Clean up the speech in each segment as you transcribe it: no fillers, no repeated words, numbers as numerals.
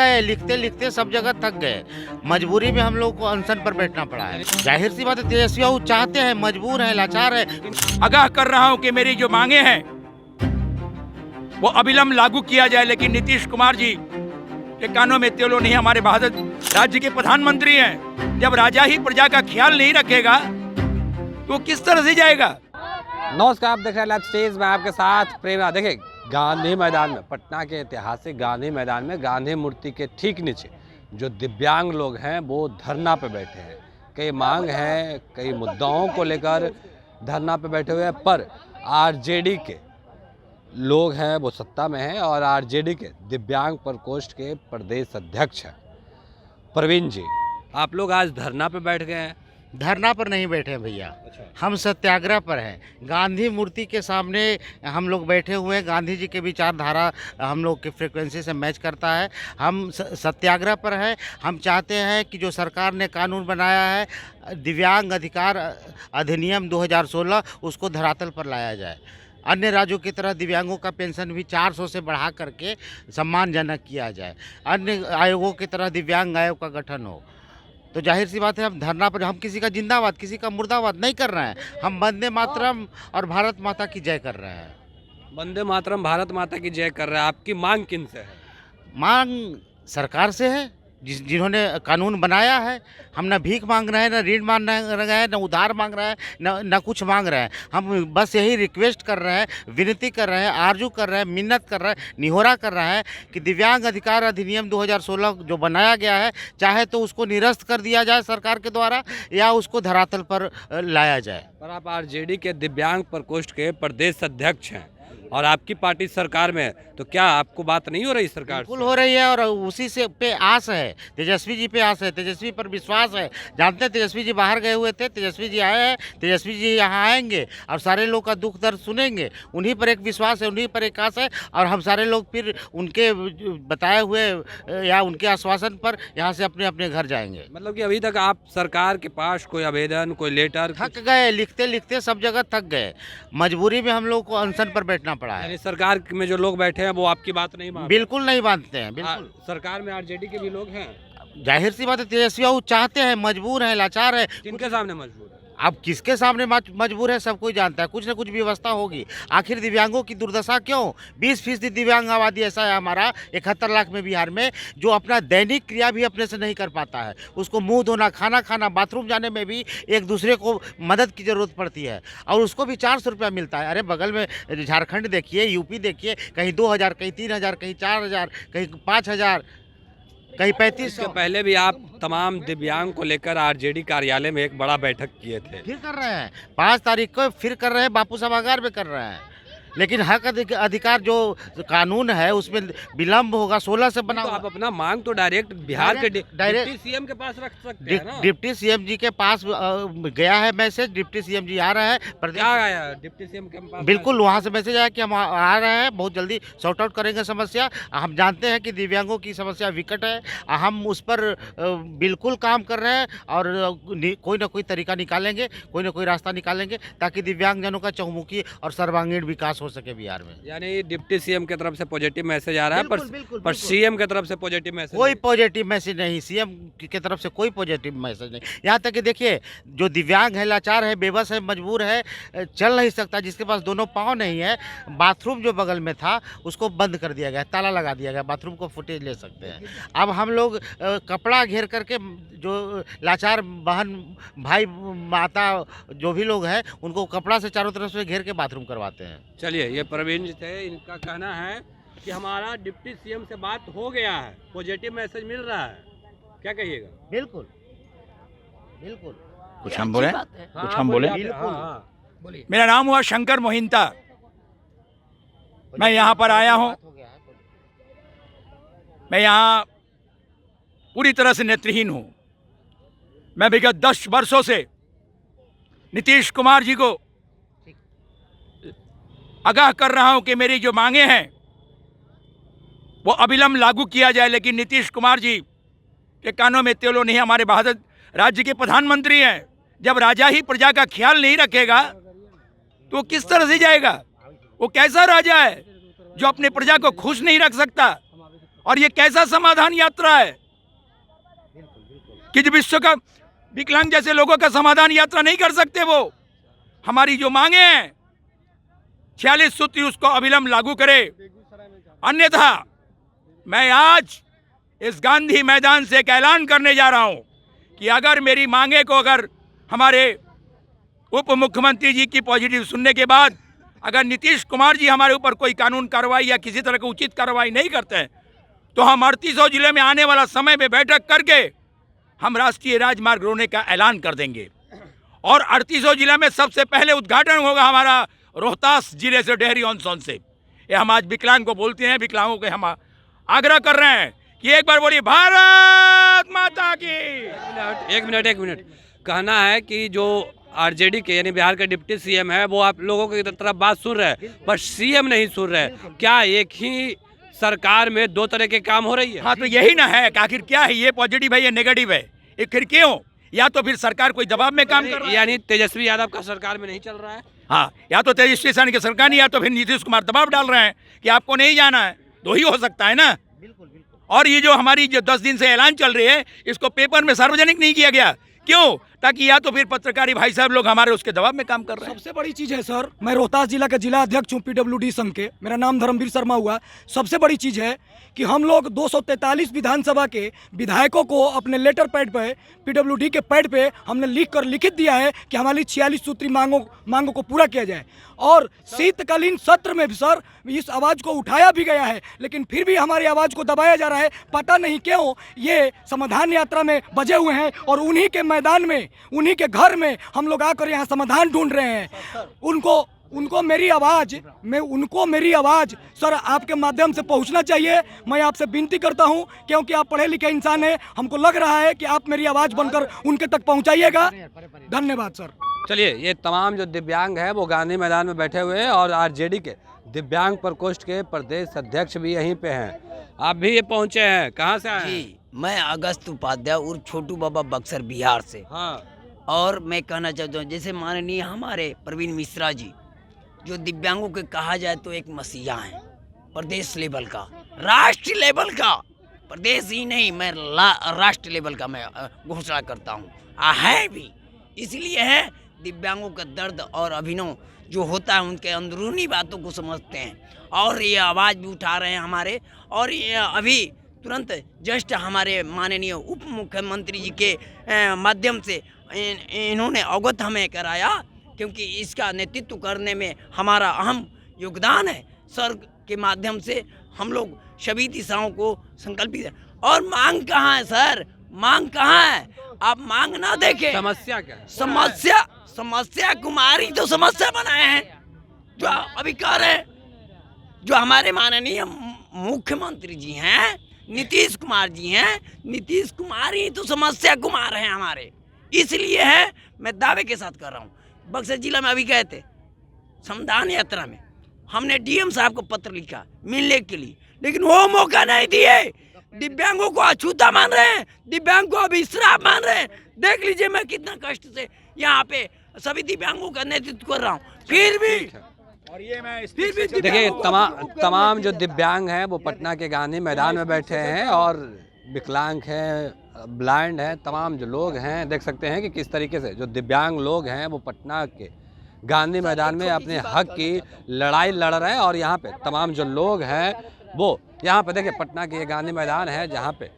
गए, लिखते लिखते सब जगह थक गए। मजबूरी में हम लोग को अनशन पर बैठना पड़ा है। जाहिर सी बात है, तेजस्वी बाबू चाहते हैं, मजबूर हैं, लाचार है। आगाह कर रहा हूं कि मेरी जो मांगे हैं वो अविलंब लागू किया जाए, लेकिन नीतीश कुमार जी के कानों में तेलो नहीं। हमारे बहादुर राज्य के प्रधानमंत्री हैं। जब राजा ही प्रजा का ख्याल नहीं रखेगा तो किस तरह से जाएगा। नमस्कार, आप देख रहे हैं लाइव स्टेज में आपके साथ प्रेम। देखिए, गांधी मैदान में, पटना के ऐतिहासिक गांधी मैदान में गांधी मूर्ति के ठीक नीचे जो दिव्यांग लोग हैं वो धरना पे बैठे हैं। कई मांग हैं, कई मुद्दाओं को लेकर धरना पे बैठे हुए हैं। पर आरजेडी के लोग हैं वो सत्ता में हैं और आरजेडी के दिव्यांग प्रकोष्ठ के प्रदेश अध्यक्ष हैं प्रवीण जी। आप लोग आज धरना पे बैठ गए हैं। धरना पर नहीं बैठे हैं भैया, हम सत्याग्रह पर हैं। गांधी मूर्ति के सामने हम लोग बैठे हुए हैं। गांधी जी के विचारधारा हम लोग की फ्रीक्वेंसी से मैच करता है। हम सत्याग्रह पर हैं। हम चाहते हैं कि जो सरकार ने कानून बनाया है दिव्यांग अधिकार अधिनियम 2016, उसको धरातल पर लाया जाए। अन्य राज्यों की तरह दिव्यांगों का पेंशन भी 400 से बढ़ा करके सम्मानजनक किया जाए। अन्य आयोगों की तरह दिव्यांग आयोग का गठन हो। तो जाहिर सी बात है, हम धरना पर, हम किसी का जिंदाबाद किसी का मुर्दाबाद नहीं कर रहे हैं। हम वंदे मातरम और भारत माता की जय कर रहे हैं। वंदे मातरम, भारत माता की जय कर रहे हैं। आपकी मांग किन से है? मांग सरकार से है, जिन्होंने कानून बनाया है। हम न भीख मांग रहे हैं, न ऋण मांग रहे हैं, न उधार मांग रहे हैं, न कुछ मांग रहे हैं। हम बस यही रिक्वेस्ट कर रहे हैं, विनती कर रहे हैं, आरजू कर रहे हैं, मिन्नत कर रहे हैं, निहोरा कर रहे हैं कि दिव्यांग अधिकार अधिनियम 2016 जो बनाया गया है, चाहे तो उसको निरस्त कर दिया जाए सरकार के द्वारा या उसको धरातल पर लाया जाए। पर आप आरजेडी के दिव्यांग प्रकोष्ठ के प्रदेश अध्यक्ष हैं और आपकी पार्टी सरकार में है, तो क्या आपको बात नहीं हो रही सरकार से? बिल्कुल हो रही है और उसी से पे आस है। तेजस्वी जी पे आस है, तेजस्वी पर विश्वास है। जानते हैं तेजस्वी जी बाहर गए हुए थे, तेजस्वी जी आए हैं, तेजस्वी जी यहाँ आएंगे और सारे लोग का दुख दर्द सुनेंगे। उन्हीं पर एक विश्वास है, उन्हीं पर एक आस है और हम सारे लोग फिर उनके बताए हुए या उनके आश्वासन पर यहाँ से अपने अपने घर जाएंगे। मतलब कि अभी तक आप सरकार के पास कोई आवेदन, कोई लेटर? थक गए, लिखते लिखते सब जगह थक गए। मजबूरी में हम लोग को अनशन पर बैठना पड़ा है। यानी सरकार में जो लोग बैठे हैं वो आपकी बात नहीं मानते? बिल्कुल नहीं मानते हैं। बिल्कुल सरकार में आरजेडी के भी लोग हैं। जाहिर सी बात है, तेजस्वी बाबू चाहते हैं, मजबूर हैं, लाचार है। किनके सामने मजबूर है? अब किसके सामने मजबूर है सब कोई जानता है। कुछ न कुछ व्यवस्था होगी। आखिर दिव्यांगों की दुर्दशा क्यों? 20% दिव्यांग आबादी ऐसा है हमारा 71 लाख में बिहार में, जो अपना दैनिक क्रिया भी अपने से नहीं कर पाता है। उसको मुंह धोना, खाना खाना, बाथरूम जाने में भी एक दूसरे को मदद की ज़रूरत पड़ती है और उसको भी 400 रुपया मिलता है। अरे बगल में झारखंड देखिए, यूपी देखिए, कहीं 2000, कहीं 3000, कहीं 4000, कहीं 5000, कहीं 3500। इसके पहले भी आप तमाम दिव्यांग को लेकर आरजेडी कार्यालय में एक बड़ा बैठक किए थे। फिर कर रहे हैं 5 तारीख को, फिर कर रहे हैं, बापू सभागार में कर रहे हैं। लेकिन हक अधिकार जो कानून है उसमें विलम्ब होगा। 16 से बना। तो आप अपना मांग तो डायरेक्ट बिहार के डिप्टी सीएम के पास रख सकते हैं ना? डिप्टी सीएम जी के पास गया है मैसेज। डिप्टी सीएम जी आ रहे हैं। क्या आया डिप्टी सीएम के पास? बिल्कुल, वहाँ से मैसेज आया कि हम आ रहे हैं, बहुत जल्दी सॉर्ट आउट करेंगे समस्या। हम जानते हैं कि दिव्यांगों की समस्या विकट है, हम उस पर बिल्कुल काम कर रहे हैं और कोई ना कोई तरीका निकालेंगे, कोई ना कोई रास्ता निकालेंगे ताकि दिव्यांगजनों का चहुमुखी और सर्वांगीण विकास हो सके बिहार में। यानी डिप्टी सीएम की तरफ से पॉजिटिव मैसेज आ रहा है, बिल्कुल, पर सीएम की तरफ से पॉजिटिव मैसेज? कोई पॉजिटिव मैसेज नहीं, सीएम की तरफ से कोई पॉजिटिव मैसेज नहीं। यहाँ तक कि देखिए, जो दिव्यांग है, लाचार है, बेबस है, मजबूर है, चल नहीं सकता, जिसके पास दोनों पाँव नहीं है, बाथरूम जो बगल में था उसको बंद कर दिया गया, ताला लगा दिया गया। बाथरूम को फुटेज ले सकते हैं। अब हम लोग कपड़ा घेर करके जो लाचार बहन भाई माता जो भी लोग हैं उनको कपड़ा से चारों तरफ से घेर के बाथरूम करवाते हैं। चलिए, ये प्रवीण जी थे। इनका कहना है कि हमारा डिप्टी सीएम से बात हो गया है, पॉजिटिव मैसेज मिल रहा है। क्या कहिएगा? बिल्कुल बिल्कुल। कुछ हम बोले, कुछ हम बोले। बिल्कुल। मेरा नाम हुआ शंकर मोहिंता। मैं यहाँ पर आया हूँ। मैं यहाँ पूरी तरह से नेत्रहीन हूँ। मैं विगत 10 वर्षों से नीतीश कुमार जी को आगाह कर रहा हूं कि मेरी जो मांगे हैं वो अविलंब लागू किया जाए, लेकिन नीतीश कुमार जी के कानों में तेलो नहीं। हमारे बहादुर राज्य के प्रधानमंत्री हैं। जब राजा ही प्रजा का ख्याल नहीं रखेगा तो किस तरह से जाएगा। वो कैसा राजा है जो अपने प्रजा को खुश नहीं रख सकता? और ये कैसा समाधान यात्रा है कि जो विश्व का विकलांग जैसे लोगों का समाधान यात्रा नहीं कर सकते। वो हमारी जो मांगे हैं 46 सूत्री उसको अविलंब लागू करे, अन्यथा मैं आज इस गांधी मैदान से एक ऐलान करने जा रहा हूं कि अगर मेरी मांगे को अगर हमारे उप मुख्यमंत्री जी की पॉजिटिव सुनने के बाद अगर नीतीश कुमार जी हमारे ऊपर कोई कानून कार्रवाई या किसी तरह की उचित कार्रवाई नहीं करते हैं तो हम 3800 जिले में आने वाला समय में बैठक करके हम राष्ट्रीय राजमार्ग रोने का ऐलान कर देंगे। और 3800 जिला में सबसे पहले उद्घाटन होगा हमारा रोहतास जिले से डेहरी ऑन सोन से। ये हम आज विकलांग को बोलते हैं, विकलांगों के हम आग्रह कर रहे हैं कि एक बार बोलिए भारत माता की। एक मिनट कहना है कि जो आरजेडी के यानी बिहार का डिप्टी सीएम है वो आप लोगों की तरफ बात सुन रहे हैं पर सीएम नहीं सुन रहे। क्या एक ही सरकार में दो तरह के काम हो रही है? हाँ तो यही ना है कि आखिर क्या है, ये पॉजिटिव है ये नेगेटिव है, ये फिर क्यों? या तो फिर सरकार कोई दबाव में काम कर रहा है, यानी तेजस्वी यादव का सरकार में नहीं चल रहा है। हाँ, या तो तेजस्वी यादव की सरकार नहीं, या तो फिर नीतीश कुमार दबाव डाल रहे हैं कि आपको नहीं जाना है। दो ही हो सकता है ना। और ये जो हमारी जो 10 दिन से ऐलान चल रही है इसको पेपर में सार्वजनिक नहीं किया गया, क्यों? ताकि या तो फिर पत्रकारी भाई साहब लोग हमारे उसके दबाव में काम कर रहे हैं। सबसे बड़ी चीज है सर, मैं रोहतास जिला का जिला अध्यक्ष हूँ पीडब्ल्यूडी संघ के, मेरा नाम धर्मवीर शर्मा हुआ। सबसे बड़ी चीज है कि हम लोग 243 विधानसभा के विधायकों को अपने लेटर पैड पे पीडब्ल्यूडी के पैड पे हमने लिखित दिया है कि हमारी 46 सूत्री मांगों को पूरा किया जाए। और शीतकालीन सत्र में भी सर इस आवाज़ को उठाया भी गया है, लेकिन फिर भी हमारी आवाज़ को दबाया जा रहा है। पता नहीं क्यों ये समाधान यात्रा में बजे हुए हैं और उन्हीं के मैदान में, उन्हीं के घर में हम लोग आकर यहाँ समाधान ढूंढ रहे हैं। उनको मेरी आवाज़ सर आपके माध्यम से पहुंचना चाहिए। मैं आपसे विनती करता हूं क्योंकि आप पढ़े लिखे इंसान हैं, हमको लग रहा है कि आप मेरी आवाज़ बनकर उनके तक पहुंचाइएगा। धन्यवाद सर। चलिए, ये तमाम जो दिव्यांग हैं वो गांधी मैदान में बैठे हुए हैं और आरजेडी के दिव्यांग प्रकोष्ठ के प्रदेश अध्यक्ष भी यहीं पे हैं। आप भी ये पहुंचे हैं, कहाँ से आए हैं? जी, मैं अगस्त उपाध्याय उर्फ छोटू बाबा बक्सर बिहार से। हाँ, और मैं कहना चाहता हूँ जैसे माननीय हमारे प्रवीण मिश्रा जी जो दिव्यांगों के कहा जाए तो एक मसीहा हैं, प्रदेश लेवल का, राष्ट्र लेवल का, प्रदेश ही नहीं मैं राष्ट्र लेवल का मैं घोषणा करता हूँ है भी। इसलिए है दिव्यांगों का दर्द और अभिनव जो होता है उनके अंदरूनी बातों को समझते हैं और ये आवाज़ भी उठा रहे हैं हमारे। और ये अभी तुरंत जस्ट हमारे माननीय उप मुख्यमंत्री जी के माध्यम से इन्होंने अवगत हमें कराया, क्योंकि इसका नेतृत्व करने में हमारा अहम योगदान है। सर के माध्यम से हम लोग सभी दिशाओं को संकल्पित है। और मांग कहाँ है सर? मांग कहाँ है? आप मांग ना देखें। समस्या क्या है? समस्या कुमारी तो समस्या बनाए हैं जो अभी कह रहे हैं। जो हमारे माननीय मुख्यमंत्री जी हैं नीतीश कुमार जी हैं, नीतीश कुमार ही तो समस्या कुमार हैं हमारे। इसलिए है मैं दावे के साथ कर रहा हूँ। बक्सर जिला में अभी गए थे समाधान यात्रा में, हमने डीएम साहब को पत्र लिखा मिलने के लिए, लेकिन वो मौका नहीं दिए। दिव्यांगों को अछूता मान रहे हैं, दिव्यांग को अभी श्राप मान रहे हैं। देख लीजिए मैं कितना कष्ट से यहाँ पे सभी दिव्यांगों का नेतृत्व कर रहा हूँ, फिर भी और ये मैं देखिए तमाम जो दिव्यांग हैं वो पटना के गांधी मैदान में बैठे हैं और विकलांग हैं, ब्लाइंड हैं, तमाम जो लोग हैं देख सकते हैं कि किस तरीके से जो दिव्यांग लोग हैं वो पटना के गांधी मैदान में अपने हक की लड़ाई लड़ रहे हैं। और यहाँ पे तमाम जो लोग हैं वो यहाँ पे देखिए पटना के ये गांधी मैदान है जहाँ पे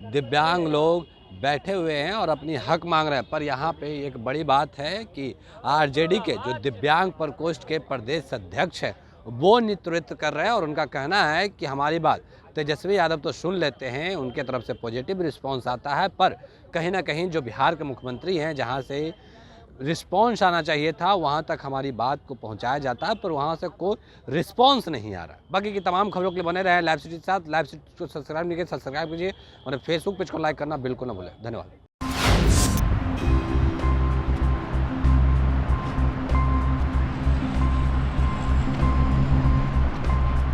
दिव्यांग लोग बैठे हुए हैं और अपनी हक मांग रहे हैं। पर यहाँ पे एक बड़ी बात है कि आरजेडी के जो दिव्यांग प्रकोष्ठ के प्रदेश अध्यक्ष हैं वो नेतृत्व कर रहे हैं और उनका कहना है कि हमारी बात तेजस्वी यादव तो सुन लेते हैं, उनके तरफ से पॉजिटिव रिस्पांस आता है, पर कहीं ना कहीं जो बिहार के मुख्यमंत्री हैं जहाँ से रिस्पांस आना चाहिए था वहाँ तक हमारी बात को पहुँचाया जाता है, पर वहाँ से कोई रिस्पांस नहीं आ रहा। बाकी की तमाम खबरों के लिए बने रहे लाइव सिटी के साथ। लाइव सिटी को सब्सक्राइब नहीं किया सब्सक्राइब कीजिए और फेसबुक पेज को लाइक करना बिल्कुल ना भूलें। धन्यवाद।